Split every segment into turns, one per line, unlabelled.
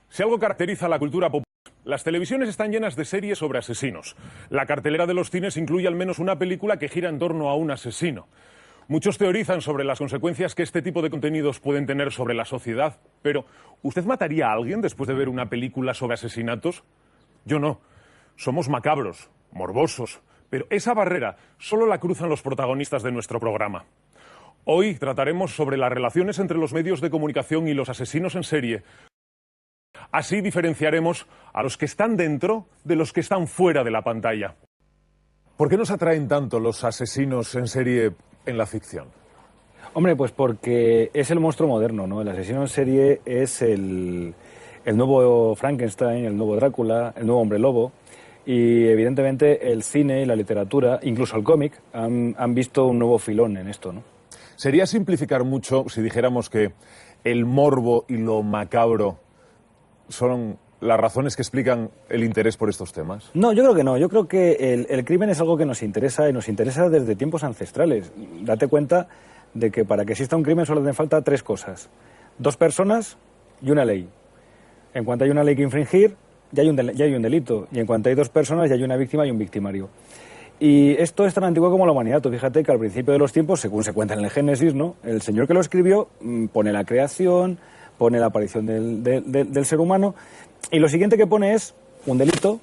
Si algo caracteriza a la cultura popular, las televisiones están llenas de series sobre asesinos. La cartelera de los cines incluye al menos una película que gira en torno a un asesino. Muchos teorizan sobre las consecuencias que este tipo de contenidos pueden tener sobre la sociedad, pero ¿usted mataría a alguien después de ver una película sobre asesinatos? Yo no. Somos macabros, morbosos, pero esa barrera solo la cruzan los protagonistas de nuestro programa. Hoy trataremos sobre las relaciones entre los medios de comunicación y los asesinos en serie. Así diferenciaremos a los que están dentro de los que están fuera de la pantalla. ¿Por qué nos atraen tanto los asesinos en serie en la ficción?
Hombre, pues porque es el monstruo moderno, ¿no? El asesino en serie es el nuevo Frankenstein, el nuevo Drácula, el nuevo hombre lobo. Y evidentemente el cine y la literatura, incluso el cómic, han visto un nuevo filón en esto, ¿no?
Sería simplificar mucho si dijéramos que el morbo y lo macabro son las razones que explican el interés por estos temas.
No, yo creo que no. Yo creo que el crimen es algo que nos interesa y nos interesa desde tiempos ancestrales. Date cuenta de que para que exista un crimen solo hacen falta tres cosas: 2 personas y una ley. En cuanto hay una ley que infringir, ya hay un delito. Y en cuanto hay 2 personas, ya hay una víctima y un victimario. Y esto es tan antiguo como la humanidad. Tú fíjate que al principio de los tiempos, según se cuenta en el Génesis, ¿no?, el Señor que lo escribió pone la creación, pone la aparición del ser humano, y lo siguiente que pone es un delito,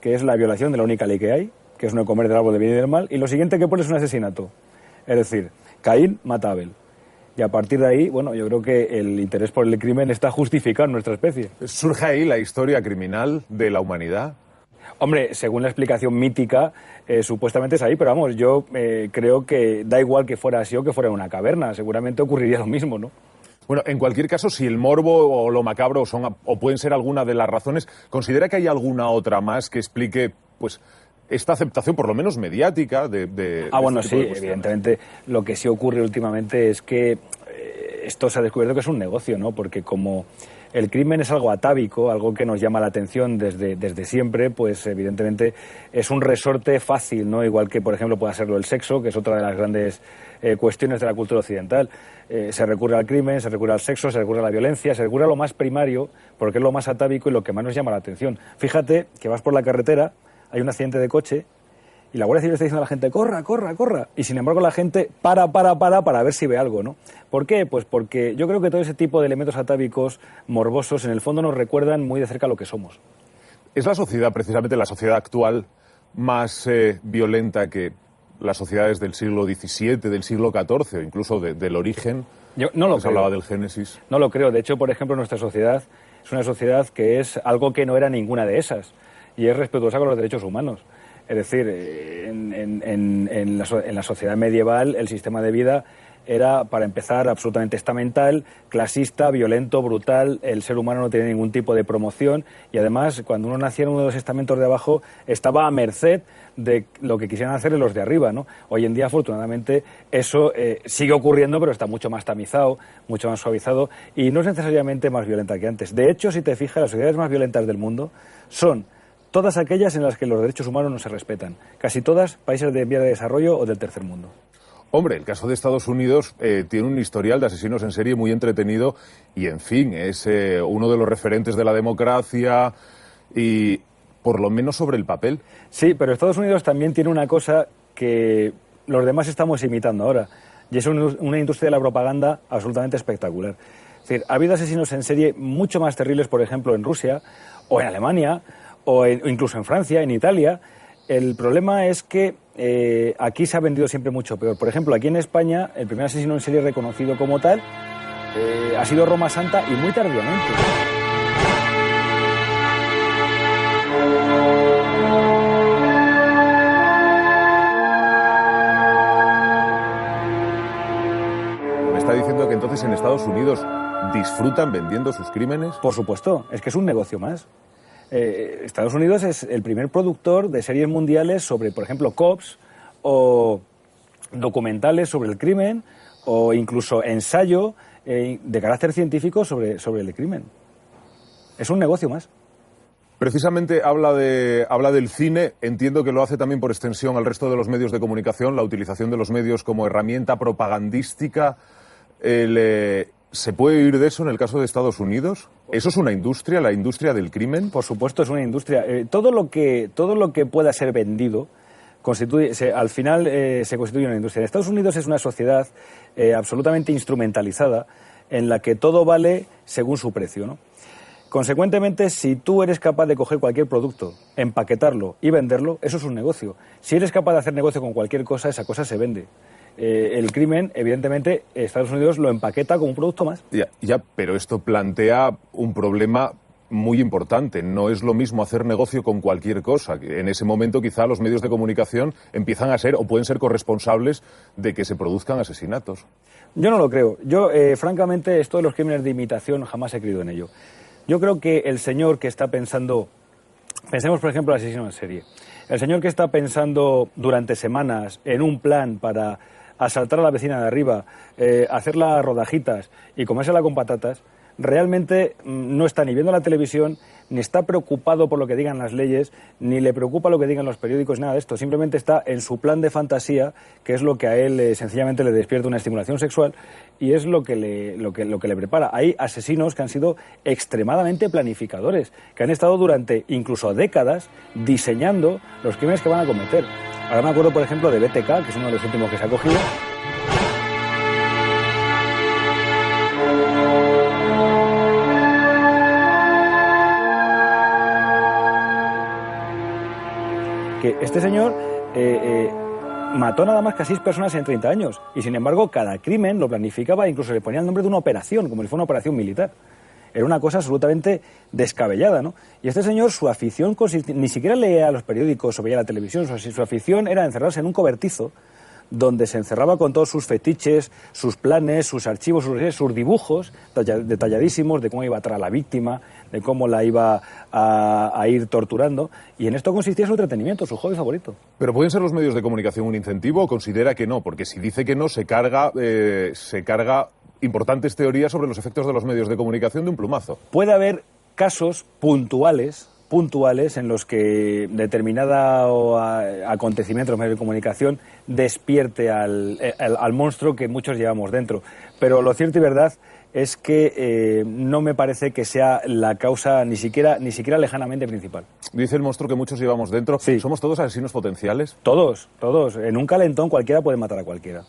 que es la violación de la única ley que hay, que es no comer del árbol del bien y del mal, y lo siguiente que pone es un asesinato. Es decir, Caín mata a Abel. Y a partir de ahí, bueno, yo creo que el interés por el crimen está justificado en nuestra especie.
¿Surge ahí la historia criminal de la humanidad?
Hombre, según la explicación mítica, supuestamente es ahí, pero vamos, yo creo que da igual que fuera así o que fuera en una caverna, seguramente ocurriría lo mismo, ¿no?
Bueno, en cualquier caso, si el morbo o lo macabro son o pueden ser alguna de las razones, ¿considera que hay alguna otra más que explique, pues, esta aceptación, por lo menos mediática,
bueno, sí, evidentemente. Lo que sí ocurre últimamente es que esto se ha descubierto que es un negocio, ¿no? Porque como el crimen es algo atávico, algo que nos llama la atención desde siempre, pues evidentemente es un resorte fácil, ¿no? Igual que, por ejemplo, pueda serlo el sexo, que es otra de las grandes cuestiones de la cultura occidental. Se recurre al crimen, se recurre al sexo, se recurre a la violencia, se recurre a lo más primario, porque es lo más atávico y lo que más nos llama la atención. Fíjate que vas por la carretera, hay un accidente de coche, y la Guardia Civil está diciendo a la gente, corra, corra, corra. Y sin embargo la gente para ver si ve algo, ¿no? ¿Por qué? Pues porque yo creo que todo ese tipo de elementos atávicos, morbosos, en el fondo nos recuerdan muy de cerca lo que somos.
¿Es la sociedad, precisamente la sociedad actual, más violenta que las sociedades del siglo XVII, del siglo XIV, o incluso del origen?
Yo no lo creo.
Se hablaba del Génesis.
No lo creo. De hecho, por ejemplo, nuestra sociedad es una sociedad que es algo que no era ninguna de esas, y es respetuosa con los derechos humanos. Es decir, en la sociedad medieval el sistema de vida era, para empezar, absolutamente estamental, clasista, violento, brutal. El ser humano no tenía ningún tipo de promoción y además, cuando uno nacía en uno de los estamentos de abajo, estaba a merced de lo que quisieran hacer los de arriba, ¿no? Hoy en día, afortunadamente, eso sigue ocurriendo, pero está mucho más tamizado, mucho más suavizado y no es necesariamente más violenta que antes. De hecho, si te fijas, las sociedades más violentas del mundo son todas aquellas en las que los derechos humanos no se respetan. Casi todas países de vía de desarrollo o del tercer mundo.
Hombre, el caso de Estados Unidos tiene un historial de asesinos en serie muy entretenido y, en fin, es uno de los referentes de la democracia y, por lo menos, sobre el papel.
Sí, pero Estados Unidos también tiene una cosa que los demás estamos imitando ahora, y es una industria de la propaganda absolutamente espectacular. Es decir, ha habido asesinos en serie mucho más terribles, por ejemplo, en Rusia o en Alemania, o incluso en Francia, en Italia. El problema es que aquí se ha vendido siempre mucho peor. Por ejemplo, aquí en España, el primer asesino en serie reconocido como tal ha sido Roma Santa y muy tardíamente.
¿Me está diciendo que entonces en Estados Unidos disfrutan vendiendo sus crímenes?
Por supuesto, es que es un negocio más. Estados Unidos es el primer productor de series mundiales sobre, por ejemplo, cops o documentales sobre el crimen o incluso ensayo de carácter científico sobre el crimen. Es un negocio más.
Precisamente habla del cine, entiendo que lo hace también por extensión al resto de los medios de comunicación, la utilización de los medios como herramienta propagandística. ¿Se puede vivir de eso en el caso de Estados Unidos? ¿Eso es una industria, la industria del crimen?
Por supuesto, es una industria. Todo lo que pueda ser vendido al final se constituye una industria. En Estados Unidos es una sociedad absolutamente instrumentalizada en la que todo vale según su precio, ¿no? Consecuentemente, si tú eres capaz de coger cualquier producto, empaquetarlo y venderlo, eso es un negocio. Si eres capaz de hacer negocio con cualquier cosa, esa cosa se vende. El crimen, evidentemente, Estados Unidos lo empaqueta como un producto más.
Ya, pero esto plantea un problema muy importante. No es lo mismo hacer negocio con cualquier cosa. En ese momento quizá los medios de comunicación empiezan a ser o pueden ser corresponsables de que se produzcan asesinatos.
Yo no lo creo. Yo, francamente, esto de los crímenes de imitación jamás he creído en ello. Yo creo que el señor que está pensando... Pensemos, por ejemplo, el asesino en serie. El señor que está pensando durante semanas en un plan para asaltar a la vecina de arriba, hacerla rodajitas y comérsela con patatas, realmente no está ni viendo la televisión, ni está preocupado por lo que digan las leyes, ni le preocupa lo que digan los periódicos, nada de esto. Simplemente está en su plan de fantasía, que es lo que a él sencillamente le despierta una estimulación sexual y es lo que le prepara. Hay asesinos que han sido extremadamente planificadores, que han estado durante incluso décadas diseñando los crímenes que van a cometer. Ahora me acuerdo, por ejemplo, de BTK, que es uno de los últimos que se ha cogido. Que este señor mató nada más que a 6 personas en 30 años y sin embargo cada crimen lo planificaba e incluso le ponía el nombre de una operación, como si fuera una operación militar. Era una cosa absolutamente descabellada, ¿no? Y este señor, su afición ni siquiera leía los periódicos o veía la televisión, su afición era encerrarse en un cobertizo donde se encerraba con todos sus fetiches, sus planes, sus archivos, sus dibujos detalladísimos de cómo iba a tratar a la víctima, de cómo la iba a ir torturando, y en esto consistía su entretenimiento, su hobby favorito.
¿Pero pueden ser los medios de comunicación un incentivo o considera que no? Porque si dice que no, se carga importantes teorías sobre los efectos de los medios de comunicación de un plumazo.
Puede haber casos puntuales en los que determinado acontecimiento de los medios de comunicación despierte al monstruo que muchos llevamos dentro. Pero lo cierto y verdad es que no me parece que sea la causa ni siquiera lejanamente principal.
Dice el monstruo que muchos llevamos dentro.
Sí.
¿Somos todos asesinos potenciales?
Todos. En un calentón cualquiera puede matar a cualquiera.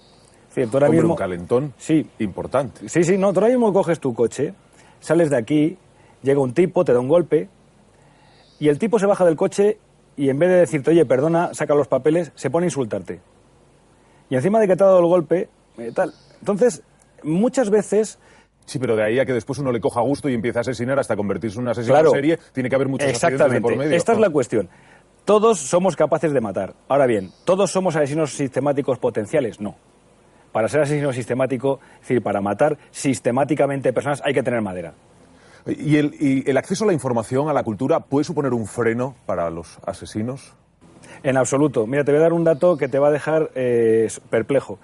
Sí, tú ahora mismo...
un calentón importante.
Sí, no, tú ahora mismo coges tu coche, sales de aquí, llega un tipo, te da un golpe, y el tipo se baja del coche y en vez de decirte, oye, perdona, saca los papeles, se pone a insultarte. Y encima de que te ha dado el golpe, tal. Entonces, muchas veces...
Sí, pero de ahí a que después uno le coja gusto y empiece a asesinar hasta convertirse en un asesino en serie, tiene que haber muchos accidentes de por medio.
Esta es la cuestión. Todos somos capaces de matar. Ahora bien, ¿todos somos asesinos sistemáticos potenciales? No. Para ser asesino sistemático, es decir, para matar sistemáticamente personas, hay que tener madera.
¿Y el acceso a la información, a la cultura, puede suponer un freno para los asesinos?
En absoluto. Mira, te voy a dar un dato que te va a dejar perplejo.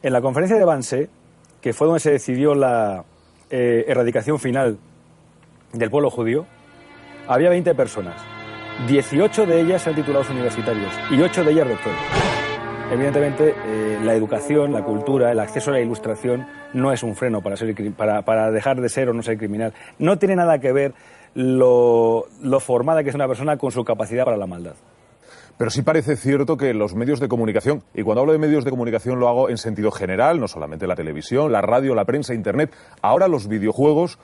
En la conferencia de Wannsee, que fue donde se decidió la erradicación final del pueblo judío, había 20 personas. 18 de ellas eran titulados universitarios y 8 de ellas doctores. Evidentemente, la educación, la cultura, el acceso a la ilustración no es un freno para dejar de ser o no ser criminal. No tiene nada que ver lo formada que es una persona con su capacidad para la maldad.
Pero sí parece cierto que los medios de comunicación, y cuando hablo de medios de comunicación lo hago en sentido general, no solamente la televisión, la radio, la prensa, Internet, ahora los videojuegos,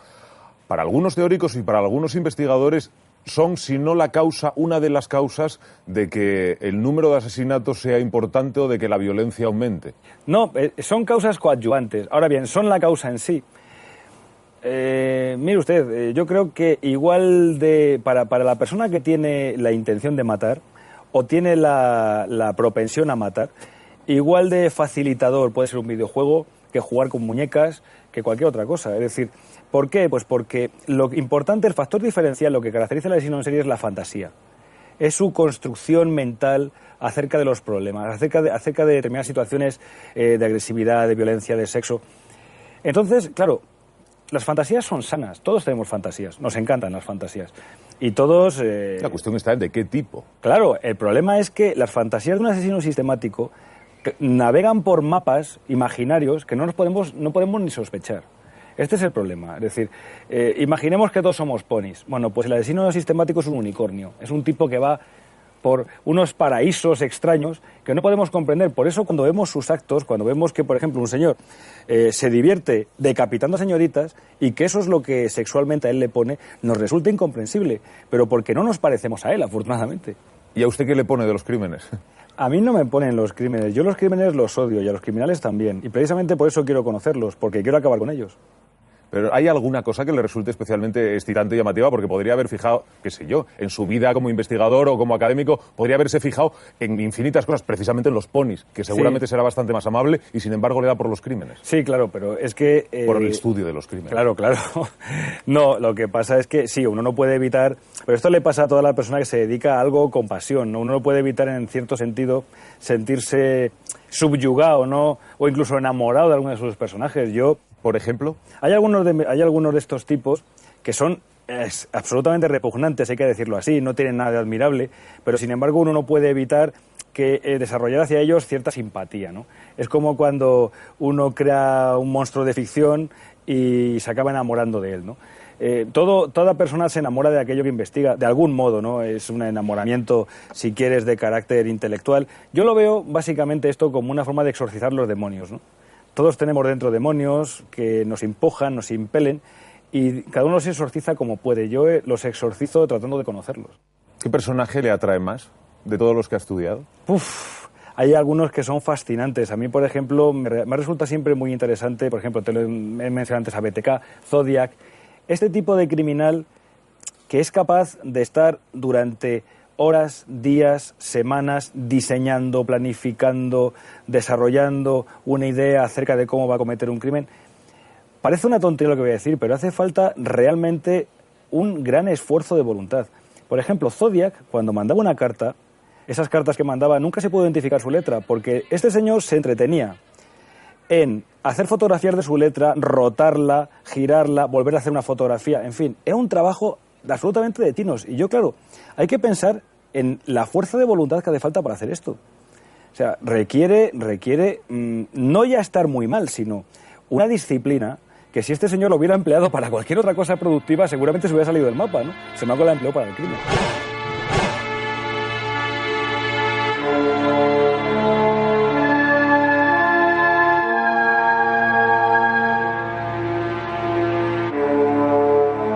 para algunos teóricos y para algunos investigadores, son, si no la causa, una de las causas de que el número de asesinatos sea importante o de que la violencia aumente.
No, son causas coadyuvantes. Ahora bien, son la causa en sí. Mire usted, yo creo que para la persona que tiene la intención de matar o tiene la propensión a matar, igual de facilitador puede ser un videojuego que jugar con muñecas, que cualquier otra cosa. Es decir, ¿por qué? Pues porque lo importante, el factor diferencial, lo que caracteriza al asesino en serie es la fantasía. Es su construcción mental acerca de los problemas, acerca de determinadas situaciones de agresividad, de violencia, de sexo. Entonces, claro, las fantasías son sanas, todos tenemos fantasías, nos encantan las fantasías. Y todos...
La cuestión está en de qué tipo.
Claro, el problema es que las fantasías de un asesino navegan por mapas imaginarios que no podemos ni sospechar. Este es el problema. Es decir, imaginemos que todos somos ponis. Bueno, pues el asesino sistemático es un unicornio. Es un tipo que va por unos paraísos extraños que no podemos comprender. Por eso cuando vemos sus actos, cuando vemos que, por ejemplo, un señor se divierte decapitando a señoritas y que eso es lo que sexualmente a él le pone, nos resulta incomprensible, pero porque no nos parecemos a él, afortunadamente.
¿Y a usted qué le pone de los crímenes?
A mí no me ponen los crímenes. Yo los crímenes los odio y a los criminales también. Y precisamente por eso quiero conocerlos, porque quiero acabar con ellos.
Pero ¿hay alguna cosa que le resulte especialmente excitante y llamativa? Porque podría haber fijado, qué sé yo, en su vida como investigador o como académico, podría haberse fijado en infinitas cosas, precisamente en los ponis, que seguramente será bastante más amable y sin embargo le da por los crímenes.
Sí, claro, pero es que...
Por el estudio de los crímenes.
Claro, claro. No, lo que pasa es que sí, uno no puede evitar... Pero esto le pasa a toda la persona que se dedica a algo con pasión, ¿no? Uno no puede evitar, en cierto sentido, sentirse subyugado, ¿no? O incluso enamorado de alguno de sus personajes. Yo...
Por ejemplo,
hay algunos de estos tipos que son absolutamente repugnantes, hay que decirlo así, no tienen nada de admirable, pero sin embargo uno no puede evitar que desarrollar hacia ellos cierta simpatía, ¿no? Es como cuando uno crea un monstruo de ficción y se acaba enamorando de él, ¿no? Toda persona se enamora de aquello que investiga, de algún modo, ¿no? Es un enamoramiento, si quieres, de carácter intelectual. Yo lo veo básicamente esto como una forma de exorcizar los demonios, ¿no? Todos tenemos dentro demonios que nos empujan, nos impelen, y cada uno los exorciza como puede. Yo los exorcizo tratando de conocerlos.
¿Qué personaje le atrae más de todos los que ha estudiado?
Hay algunos que son fascinantes. A mí, por ejemplo, me resulta siempre muy interesante, por ejemplo, he mencionado antes a BTK, Zodiac, este tipo de criminal que es capaz de estar durante horas, días, semanas, diseñando, planificando, desarrollando una idea acerca de cómo va a cometer un crimen. Parece una tontería lo que voy a decir, pero hace falta realmente un gran esfuerzo de voluntad. Por ejemplo, Zodiac, cuando mandaba una carta, esas cartas que mandaba nunca se pudo identificar su letra, porque este señor se entretenía en hacer fotografías de su letra, rotarla, girarla, volver a hacer una fotografía, en fin, era un trabajo absolutamente de tinos. Y yo, claro, hay que pensar en la fuerza de voluntad que hace falta para hacer esto. O sea, requiere no ya estar muy mal, sino una disciplina que si este señor lo hubiera empleado para cualquier otra cosa productiva, seguramente se hubiera salido del mapa, ¿no? Se me ha la empleó para el crimen.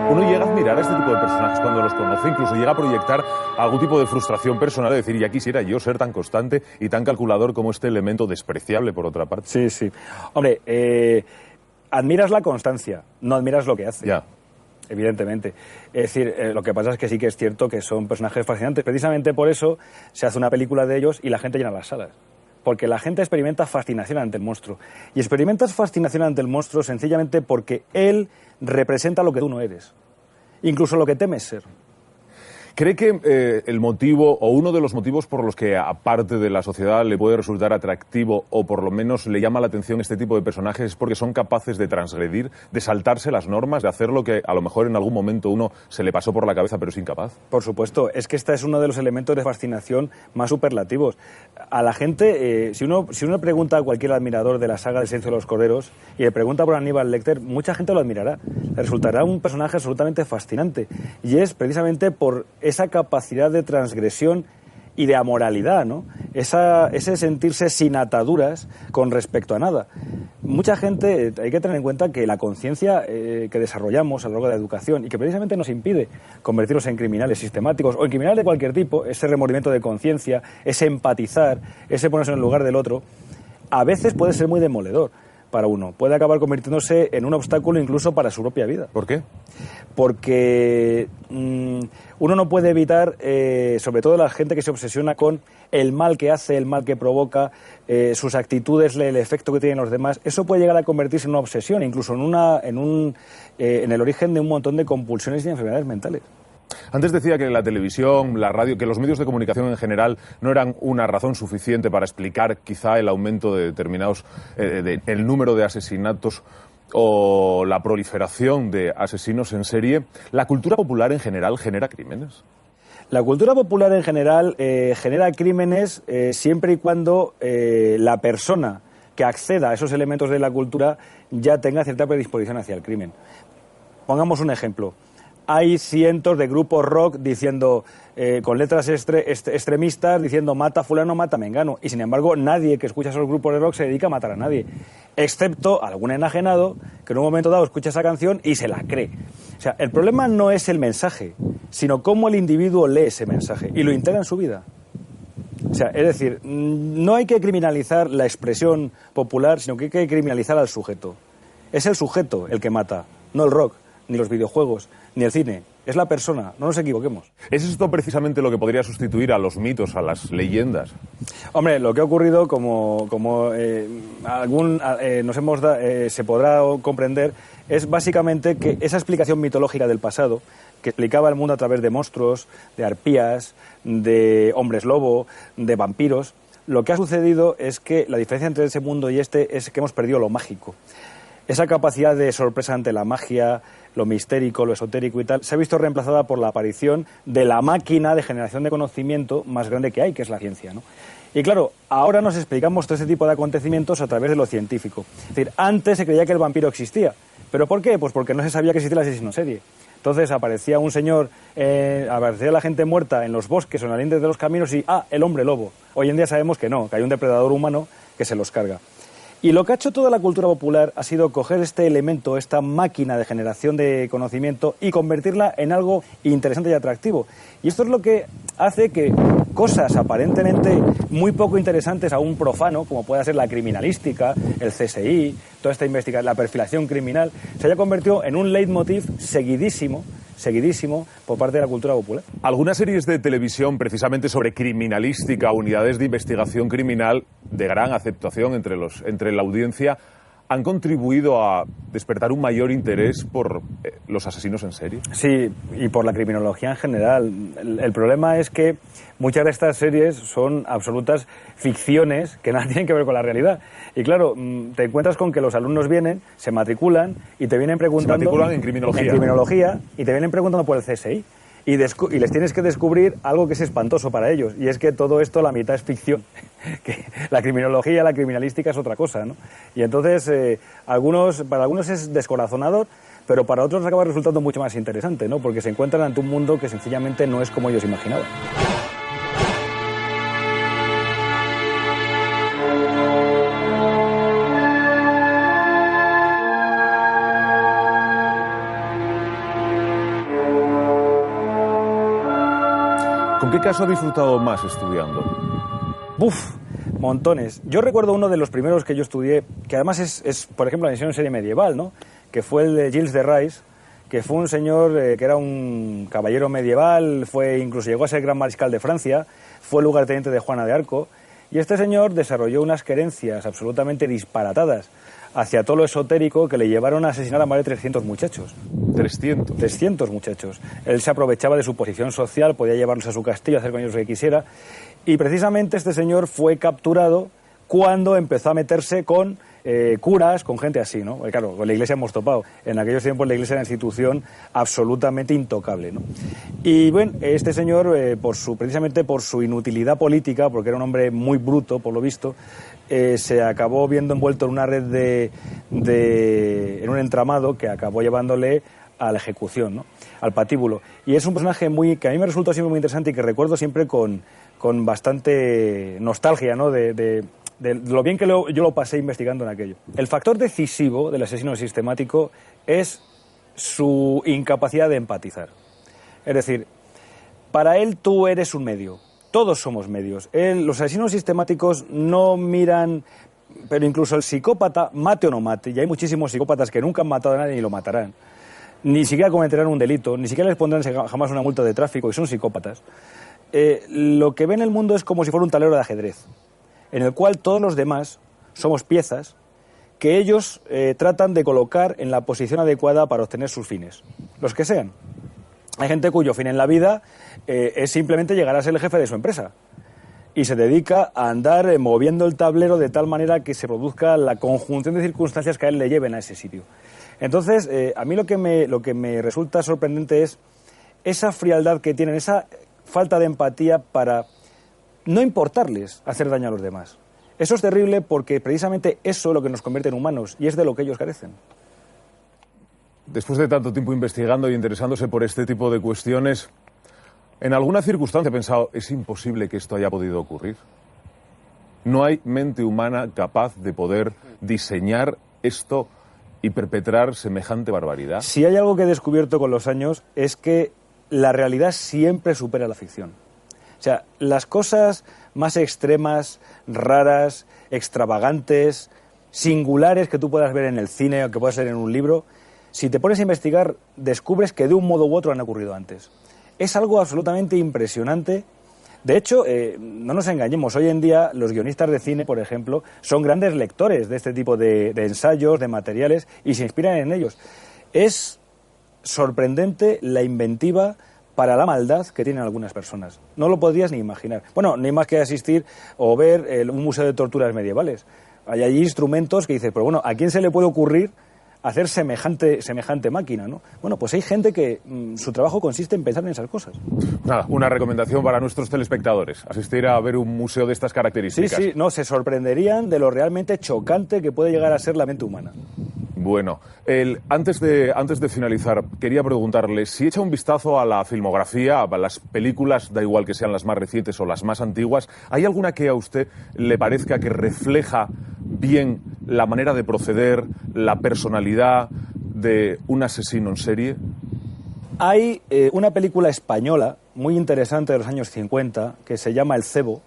Uno llega a admirar a este tipo de personajes cuando los conoce, incluso llega a proyectar algún tipo de frustración personal, de decir, ya quisiera yo ser tan constante y tan calculador como este elemento despreciable, por otra parte.
Sí, sí. Hombre, admiras la constancia, no admiras lo que hace.
Ya.
Evidentemente. Es decir, lo que pasa es que sí que es cierto que son personajes fascinantes. Precisamente por eso se hace una película de ellos y la gente llena las salas. Porque la gente experimenta fascinación ante el monstruo. Y experimentas fascinación ante el monstruo sencillamente porque él representa lo que tú no eres. Incluso lo que temes ser.
¿Cree que el motivo o uno de los motivos por los que aparte de la sociedad le puede resultar atractivo o por lo menos le llama la atención este tipo de personajes es porque son capaces de transgredir, de saltarse las normas, de hacer lo que a lo mejor en algún momento uno se le pasó por la cabeza pero es incapaz?
Por supuesto, es que este es uno de los elementos de fascinación más superlativos. A la gente, si uno pregunta a cualquier admirador de la saga del Silencio de los Corderos y le pregunta por Aníbal Lecter, mucha gente lo admirará. Le resultará un personaje absolutamente fascinante y es precisamente por esa capacidad de transgresión y de amoralidad, ¿no? Ese sentirse sin ataduras con respecto a nada. Mucha gente, hay que tener en cuenta que la conciencia que desarrollamos a lo largo de la educación y que precisamente nos impide convertirnos en criminales sistemáticos o en criminales de cualquier tipo, ese remordimiento de conciencia, ese empatizar, ese ponerse en el lugar del otro, a veces puede ser muy demoledor para uno. Puede acabar convirtiéndose en un obstáculo incluso para su propia vida.
¿Por qué?
Porque uno no puede evitar, sobre todo la gente que se obsesiona con el mal que hace, el mal que provoca, sus actitudes, el efecto que tienen los demás. Eso puede llegar a convertirse en una obsesión, incluso en el origen de un montón de compulsiones y enfermedades mentales.
Antes decía que la televisión, la radio, que los medios de comunicación en general no eran una razón suficiente para explicar quizá el aumento de determinados, el número de asesinatos o la proliferación de asesinos en serie. ¿La cultura popular en general genera crímenes?
La cultura popular en general genera crímenes siempre y cuando la persona que acceda a esos elementos de la cultura ya tenga cierta predisposición hacia el crimen. Pongamos un ejemplo. Hay cientos de grupos rock diciendo, con letras extremistas, diciendo mata fulano, mata mengano. Y sin embargo, nadie que escucha esos grupos de rock se dedica a matar a nadie. Excepto algún enajenado que en un momento dado escucha esa canción y se la cree. O sea, el problema no es el mensaje, sino cómo el individuo lee ese mensaje y lo integra en su vida. O sea, es decir, no hay que criminalizar la expresión popular, sino que hay que criminalizar al sujeto. Es el sujeto el que mata, no el rock, ni los videojuegos, ni el cine. Es la persona, no nos equivoquemos.
¿Es esto precisamente lo que podría sustituir a los mitos, a las leyendas?
Hombre, lo que ha ocurrido, se podrá comprender, es básicamente que esa explicación mitológica del pasado, que explicaba el mundo a través de monstruos, de arpías, de hombres lobo, de vampiros, lo que ha sucedido es que la diferencia entre ese mundo y este es que hemos perdido lo mágico. Esa capacidad de sorpresa ante la magia, lo mistérico, lo esotérico y tal, se ha visto reemplazada por la aparición de la máquina de generación de conocimiento más grande que hay, que es la ciencia, ¿no? Y claro, ahora nos explicamos todo ese tipo de acontecimientos a través de lo científico. Es decir, antes se creía que el vampiro existía. ¿Pero por qué? Pues porque no se sabía que existía el asesino en serie. Entonces aparecía un señor, aparecía la gente muerta en los bosques o en las lindes de los caminos y, el hombre lobo. Hoy en día sabemos que no, que hay un depredador humano que se los carga. Y lo que ha hecho toda la cultura popular ha sido coger este elemento, esta máquina de generación de conocimiento y convertirla en algo interesante y atractivo. Y esto es lo que hace que cosas aparentemente muy poco interesantes a un profano, como pueda ser la criminalística, el CSI, toda esta investigación, la perfilación criminal, se haya convertido en un leitmotiv seguidísimo por parte de la cultura popular.
Algunas series de televisión precisamente sobre criminalística, unidades de investigación criminal de gran aceptación entre la audiencia, han contribuido a despertar un mayor interés por los asesinos en serie.
Sí, y por la criminología en general. El problema es que muchas de estas series son absolutas ficciones que nada tienen que ver con la realidad. Y claro, te encuentras con que los alumnos vienen, se matriculan y te vienen preguntando...
Se matriculan en criminología.
En criminología y te vienen preguntando por el CSI. Y les tienes que descubrir algo que es espantoso para ellos, y es que todo esto, la mitad es ficción, que la criminología, la criminalística es otra cosa, ¿no? Y entonces, para algunos es descorazonador, pero para otros acaba resultando mucho más interesante, ¿no? Porque se encuentran ante un mundo que sencillamente no es como ellos imaginaban.
¿Con qué caso ha disfrutado más estudiando?
Montones. Yo recuerdo uno de los primeros que yo estudié, que además es por ejemplo, la edición en serie medieval, ¿no? Que fue el de Gilles de Rais, que fue un señor que era un caballero medieval, incluso llegó a ser gran mariscal de Francia, fue lugarteniente de Juana de Arco, y este señor desarrolló unas creencias absolutamente disparatadas hacia todo lo esotérico que le llevaron a asesinar a más de 300 muchachos.
300.
300 muchachos. Él se aprovechaba de su posición social, podía llevarlos a su castillo, hacer con ellos lo que quisiera. Y precisamente este señor fue capturado cuando empezó a meterse con curas, con gente así, ¿no? Porque, claro, con la Iglesia hemos topado. En aquellos tiempos la Iglesia era una institución absolutamente intocable, ¿no? Y bueno, este señor, precisamente por su inutilidad política, porque era un hombre muy bruto, por lo visto, se acabó viendo envuelto en una red en un entramado que acabó llevándole a la ejecución, ¿no? Al patíbulo. Y es un personaje que a mí me resultó siempre muy interesante y que recuerdo siempre con bastante nostalgia, ¿no? De lo bien que yo lo pasé investigando en aquello. El factor decisivo del asesino sistemático es su incapacidad de empatizar. Es decir, para él tú eres un medio. Todos somos medios. Los asesinos sistemáticos no miran, pero incluso el psicópata, mate o no mate, y hay muchísimos psicópatas que nunca han matado a nadie ni lo matarán, ni siquiera cometerán un delito, ni siquiera les pondrán jamás una multa de tráfico, y son psicópatas. Lo que ven el mundo es como si fuera un tablero de ajedrez, en el cual todos los demás somos piezas que ellos tratan de colocar en la posición adecuada para obtener sus fines, los que sean. Hay gente cuyo fin en la vida es simplemente llegar a ser el jefe de su empresa y se dedica a andar moviendo el tablero de tal manera que se produzca la conjunción de circunstancias que a él le lleven a ese sitio. Entonces, a mí lo que me resulta sorprendente es esa frialdad que tienen, esa falta de empatía para no importarles hacer daño a los demás. Eso es terrible porque precisamente eso es lo que nos convierte en humanos y es de lo que ellos carecen.
Después de tanto tiempo investigando y interesándose por este tipo de cuestiones, ¿en alguna circunstancia he pensado, es imposible que esto haya podido ocurrir? ¿No hay mente humana capaz de poder diseñar esto y perpetrar semejante barbaridad?
Si hay algo que he descubierto con los años es que la realidad siempre supera la ficción. O sea, las cosas más extremas, raras, extravagantes, singulares que tú puedas ver en el cine o que puedas leer en un libro, si te pones a investigar, descubres que de un modo u otro han ocurrido antes. Es algo absolutamente impresionante. De hecho, no nos engañemos, hoy en día los guionistas de cine, por ejemplo, son grandes lectores de este tipo de ensayos, de materiales, y se inspiran en ellos. Es sorprendente la inventiva para la maldad que tienen algunas personas. No lo podrías ni imaginar. Bueno, ni más que asistir o ver un museo de torturas medievales. Hay allí instrumentos que dices, pero bueno, ¿a quién se le puede ocurrir hacer semejante máquina, ¿no? Bueno, pues hay gente que su trabajo consiste en pensar en esas cosas.
Nada, una recomendación para nuestros telespectadores, asistir a ver un museo de estas características.
Sí, no, se sorprenderían de lo realmente chocante que puede llegar a ser la mente humana.
Bueno, antes de finalizar, quería preguntarle si echa un vistazo a la filmografía, a las películas, da igual que sean las más recientes o las más antiguas, ¿hay alguna que a usted le parezca que refleja bien la manera de proceder, la personalidad de un asesino en serie?
Hay una película española muy interesante de los años 50 que se llama El Cebo,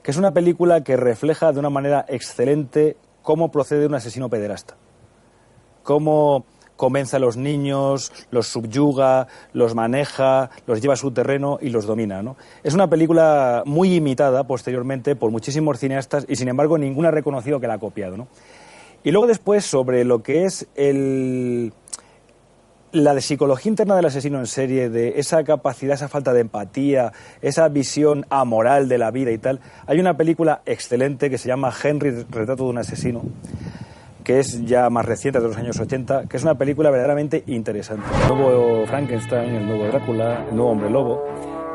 que es una película que refleja de una manera excelente cómo procede un asesino pederasta. Cómo convence a los niños, los subyuga, los maneja, los lleva a su terreno y los domina, ¿no? Es una película muy imitada posteriormente por muchísimos cineastas y sin embargo ninguno ha reconocido que la ha copiado, ¿no? Y luego después sobre lo que es la de psicología interna del asesino en serie, de esa capacidad, esa falta de empatía, esa visión amoral de la vida y tal, hay una película excelente que se llama Henry, retrato de un asesino, que es ya más reciente, de los años 80, que es una película verdaderamente interesante. El nuevo Frankenstein, el nuevo Drácula, el nuevo Hombre Lobo,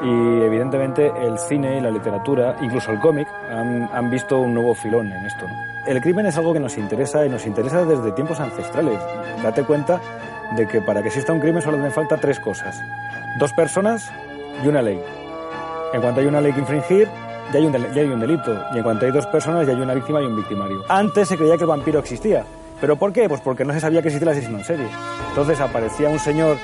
y evidentemente el cine y la literatura, incluso el cómic, han visto un nuevo filón en esto, ¿no? El crimen es algo que nos interesa y nos interesa desde tiempos ancestrales. Date cuenta de que para que exista un crimen solo hacen falta tres cosas: dos personas y una ley. En cuanto hay una ley que infringir, ya hay un delito. Y en cuanto hay dos personas, ya hay una víctima y un victimario. Antes se creía que el vampiro existía. ¿Pero por qué? Pues porque no se sabía que existía el asesino en serie. Entonces aparecía un señor,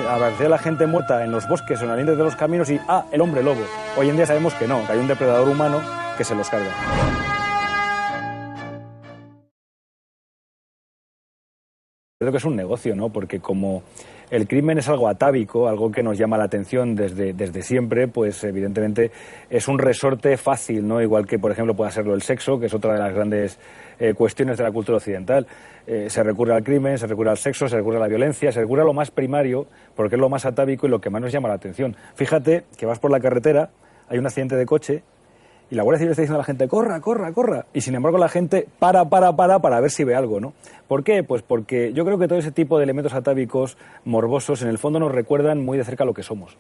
aparecía la gente muerta en los bosques o en las líneas de los caminos y el hombre lobo. Hoy en día sabemos que no, que hay un depredador humano que se los carga. Creo que es un negocio, ¿no? Porque como el crimen es algo atávico, algo que nos llama la atención desde siempre, pues evidentemente es un resorte fácil, ¿no? Igual que, por ejemplo, pueda serlo el sexo, que es otra de las grandes cuestiones de la cultura occidental. Se recurre al crimen, se recurre al sexo, se recurre a la violencia, se recurre a lo más primario, porque es lo más atávico y lo que más nos llama la atención. Fíjate que vas por la carretera, hay un accidente de coche, y la Guardia Civil está diciendo a la gente, corra, corra, corra. Y sin embargo la gente para ver si ve algo, ¿no? ¿Por qué? Pues porque yo creo que todo ese tipo de elementos atávicos, morbosos, en el fondo nos recuerdan muy de cerca lo que somos.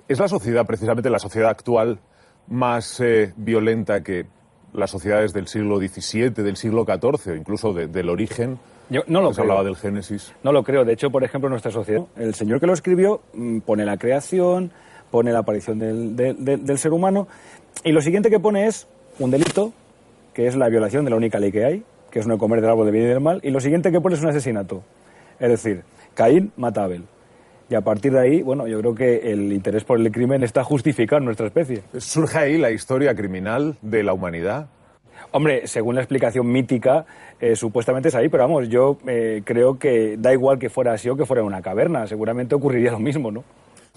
¿Es la sociedad, precisamente la sociedad actual, más violenta que las sociedades del siglo XVII, del siglo XIV, o incluso del origen?
Yo no lo creo.
Se hablaba del Génesis.
No lo creo. De hecho, por ejemplo, nuestra sociedad, el señor que lo escribió pone la creación, pone la aparición del ser humano, y lo siguiente que pone es un delito, que es la violación de la única ley que hay, que es no comer del árbol del bien y del mal, y lo siguiente que pone es un asesinato. Es decir, Caín mata a Abel. Y a partir de ahí, bueno, yo creo que el interés por el crimen está justificado en nuestra especie.
¿Surge ahí la historia criminal de la humanidad?
Hombre, según la explicación mítica, supuestamente es ahí, pero vamos, yo creo que da igual que fuera así o que fuera una caverna, seguramente ocurriría lo mismo, ¿no?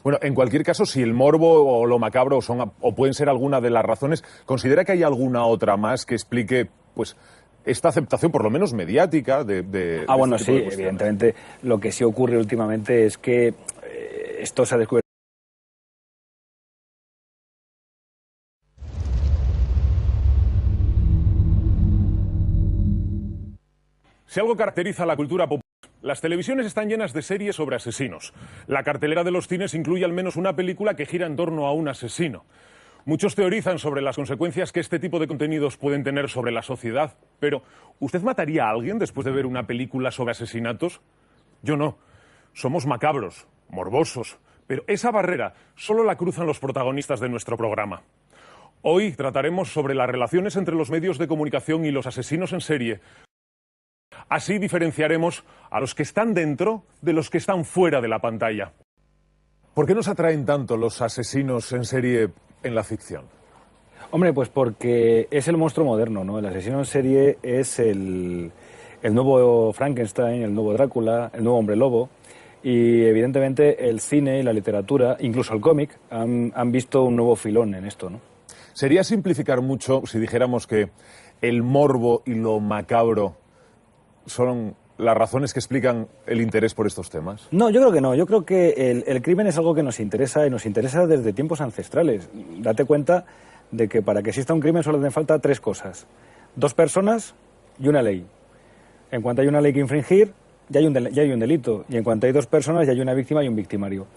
Bueno, en cualquier caso, si el morbo o lo macabro o pueden ser alguna de las razones, ¿considera que hay alguna otra más que explique, pues, esta aceptación, por lo menos mediática, de
bueno,
este tipo
sí,
de
evidentemente. Lo que sí ocurre últimamente es que esto se ha descubierto.
Si algo caracteriza a la cultura popular, las televisiones están llenas de series sobre asesinos. La cartelera de los cines incluye al menos una película que gira en torno a un asesino. Muchos teorizan sobre las consecuencias que este tipo de contenidos pueden tener sobre la sociedad, pero ¿usted mataría a alguien después de ver una película sobre asesinatos? Yo no. Somos macabros, morbosos, pero esa barrera solo la cruzan los protagonistas de nuestro programa. Hoy trataremos sobre las relaciones entre los medios de comunicación y los asesinos en serie. Así diferenciaremos a los que están dentro de los que están fuera de la pantalla. ¿Por qué nos atraen tanto los asesinos en serie en la ficción?
Hombre, pues porque es el monstruo moderno, ¿no? El asesino en serie es el nuevo Frankenstein, el nuevo Drácula, el nuevo hombre lobo. Y evidentemente el cine y la literatura, incluso el cómic, han visto un nuevo filón en esto, ¿no?
Sería simplificar mucho si dijéramos que el morbo y lo macabro son las razones que explican el interés por estos temas.
No, yo creo que no. Yo creo que el crimen es algo que nos interesa y nos interesa desde tiempos ancestrales. Date cuenta de que para que exista un crimen solo hacen falta tres cosas: dos personas y una ley. En cuanto hay una ley que infringir, ya hay un delito. Y en cuanto hay dos personas, ya hay una víctima y un victimario.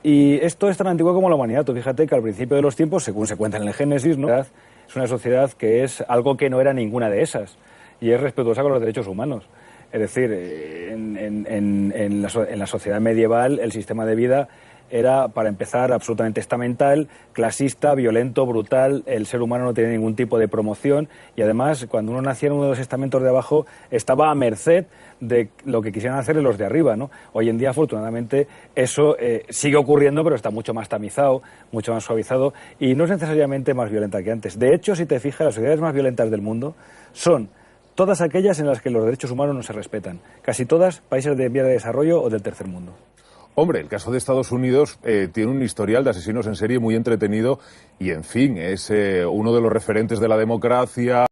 Y esto es tan antiguo como la humanidad. Tú fíjate que al principio de los tiempos, según se cuenta en el Génesis, ¿no?, es una sociedad que es algo que no era ninguna de esas, y es respetuosa con los derechos humanos. Es decir, en la sociedad medieval el sistema de vida era, para empezar, absolutamente estamental, clasista, violento, brutal. El ser humano no tenía ningún tipo de promoción y además, cuando uno nacía en uno de los estamentos de abajo, estaba a merced de lo que quisieran hacer los de arriba, ¿no? Hoy en día, afortunadamente, eso sigue ocurriendo, pero está mucho más tamizado, mucho más suavizado y no es necesariamente más violenta que antes. De hecho, si te fijas, las sociedades más violentas del mundo son todas aquellas en las que los derechos humanos no se respetan. Casi todas países de vía de desarrollo o del tercer mundo.
Hombre, el caso de Estados Unidos tiene un historial de asesinos en serie muy entretenido y, en fin, es uno de los referentes de la democracia.